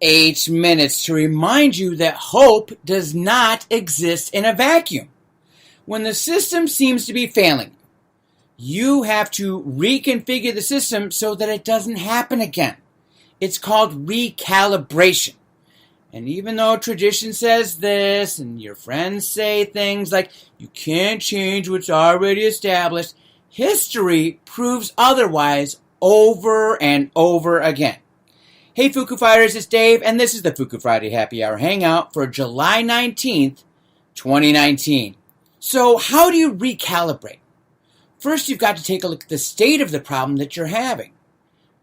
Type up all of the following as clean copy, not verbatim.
8 minutes to remind you that hope does not exist in a vacuum. When the system seems to be failing, you have to reconfigure the system so that it doesn't happen again. It's called recalibration. And even though tradition says this, and your friends say things like, you can't change what's already established, history proves otherwise over and over again. Hey Fuku Fighters, it's Dave, and this is the Fuku Friday Happy Hour Hangout for July 19th, 2019. So how do you recalibrate? First, you've got to take a look at the state of the problem that you're having.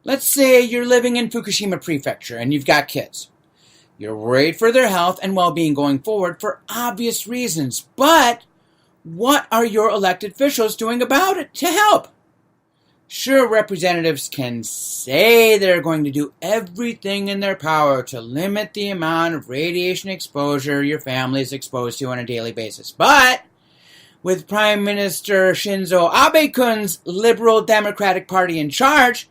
Let's say you're living in Fukushima Prefecture and you've got kids. You're worried for their health and well-being going forward for obvious reasons, but what are your elected officials doing about it to help? Sure, representatives can say they're going to do everything in their power to limit the amount of radiation exposure your family is exposed to on a daily basis, but with Prime Minister Shinzo Abe-kun's Liberal Democratic Party in charge,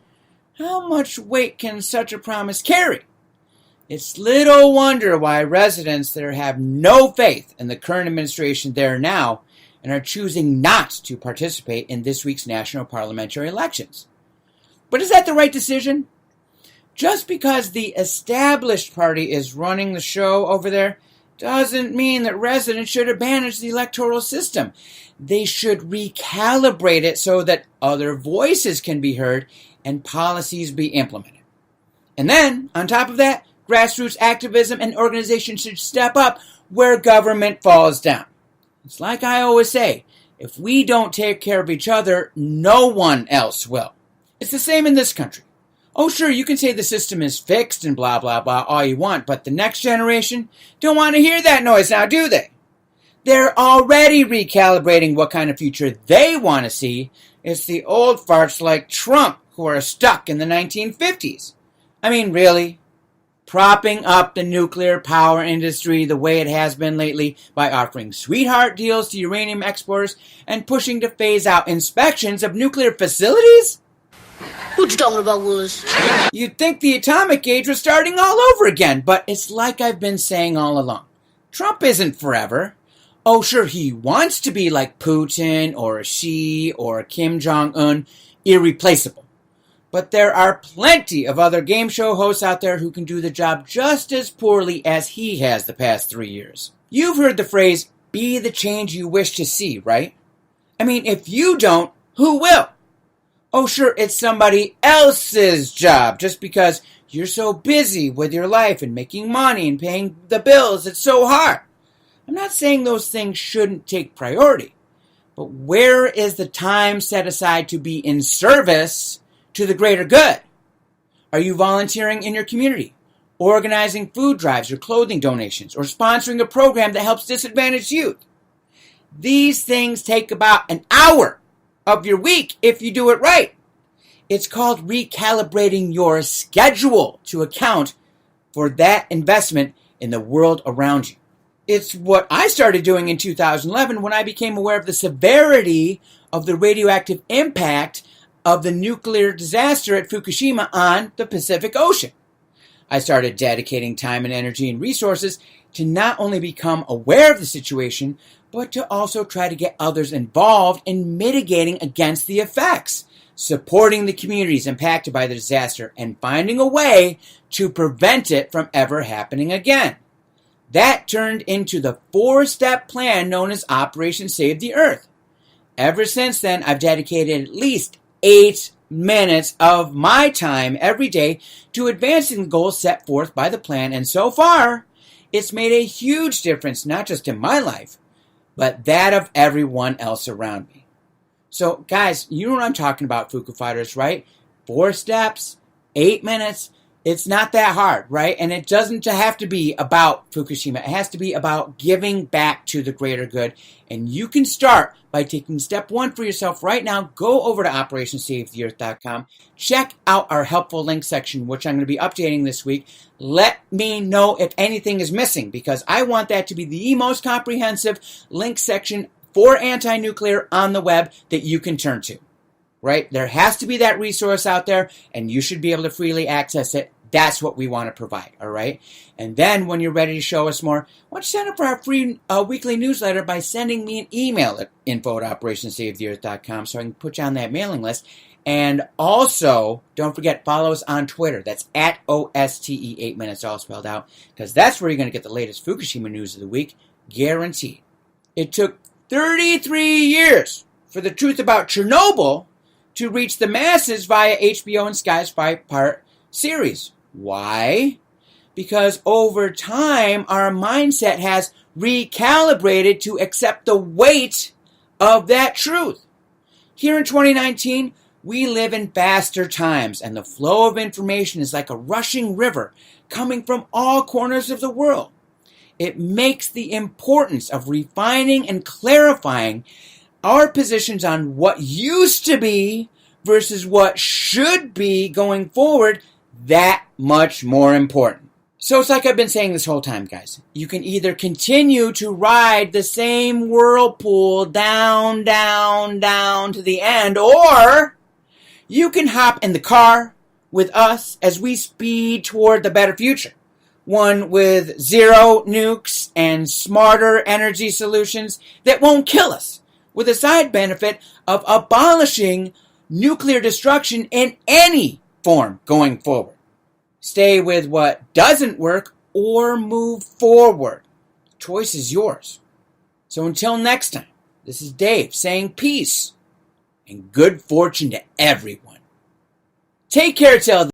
how much weight can such a promise carry? It's little wonder why residents there have no faith in the current administration there now and are choosing not to participate in this week's national parliamentary elections. But is that the right decision? Just because the established party is running the show over there doesn't mean that residents should abandon the electoral system. They should recalibrate it so that other voices can be heard and policies be implemented. And then, on top of that, grassroots activism and organizations should step up where government falls down. It's like I always say, if we don't take care of each other, no one else will. It's the same in this country. Oh, sure, you can say the system is fixed and blah, blah, blah, all you want, but the next generation don't want to hear that noise now, do they? They're already recalibrating what kind of future they want to see. It's the old farts like Trump who are stuck in the 1950s. I mean, really? Propping up the nuclear power industry the way it has been lately by offering sweetheart deals to uranium exporters and pushing to phase out inspections of nuclear facilities? What you talking about, Willis? You'd think the atomic age was starting all over again, but it's like I've been saying all along. Trump isn't forever. Oh, sure, he wants to be like Putin or Xi or Kim Jong-un, irreplaceable. But there are plenty of other game show hosts out there who can do the job just as poorly as he has the past 3 years. You've heard the phrase, be the change you wish to see, right? I mean, if you don't, who will? Oh, sure, it's somebody else's job just because you're so busy with your life and making money and paying the bills. It's so hard. I'm not saying those things shouldn't take priority, but where is the time set aside to be in service to the greater good? Are you volunteering in your community, organizing food drives or clothing donations, or sponsoring a program that helps disadvantaged youth? These things take about an hour of your week if you do it right. It's called recalibrating your schedule to account for that investment in the world around you. It's what I started doing in 2011 when I became aware of the severity of the radioactive impact of the nuclear disaster at Fukushima on the Pacific Ocean. I started dedicating time and energy and resources to not only become aware of the situation, but to also try to get others involved in mitigating against the effects, supporting the communities impacted by the disaster, and finding a way to prevent it from ever happening again. That turned into the 4-step plan known as Operation Save the Earth. Ever since then, I've dedicated at least 8 minutes of my time every day to advancing the goals set forth by the plan, and so far, it's made a huge difference, not just in my life, but that of everyone else around me. So, guys, you know what I'm talking about, Fuku Fighters, right? 4 steps, 8 minutes. It's not that hard, right? And it doesn't have to be about Fukushima. It has to be about giving back to the greater good. And you can start by taking step 1 for yourself right now. Go over to OperationSaveTheEarth.com. Check out our helpful link section, which I'm going to be updating this week. Let me know if anything is missing, because I want that to be the most comprehensive link section for anti-nuclear on the web that you can turn to. Right? There has to be that resource out there, and you should be able to freely access it. That's what we want to provide, all right? And then when you're ready to show us more, why don't you sign up for our free weekly newsletter by sending me an email at info@operationsavetheearth.com so I can put you on that mailing list. And also, don't forget, follow us on Twitter. That's at OSTE, 8 minutes, all spelled out, because that's where you're going to get the latest Fukushima news of the week, guaranteed. It took 33 years for the truth about Chernobyl to reach the masses via HBO and Sky's 5-part series. Why? Because over time, our mindset has recalibrated to accept the weight of that truth. Here in 2019, we live in faster times, and the flow of information is like a rushing river coming from all corners of the world. It makes the importance of refining and clarifying our positions on what used to be versus what should be going forward that much more important. So it's like I've been saying this whole time, guys. You can either continue to ride the same whirlpool down, down, down to the end, or you can hop in the car with us as we speed toward the better future. One with zero nukes and smarter energy solutions that won't kill us, with a side benefit of abolishing nuclear destruction in any form going forward. Stay with what doesn't work or move forward. Choice is yours. So until next time, this is Dave saying peace and good fortune to everyone. Take care till then.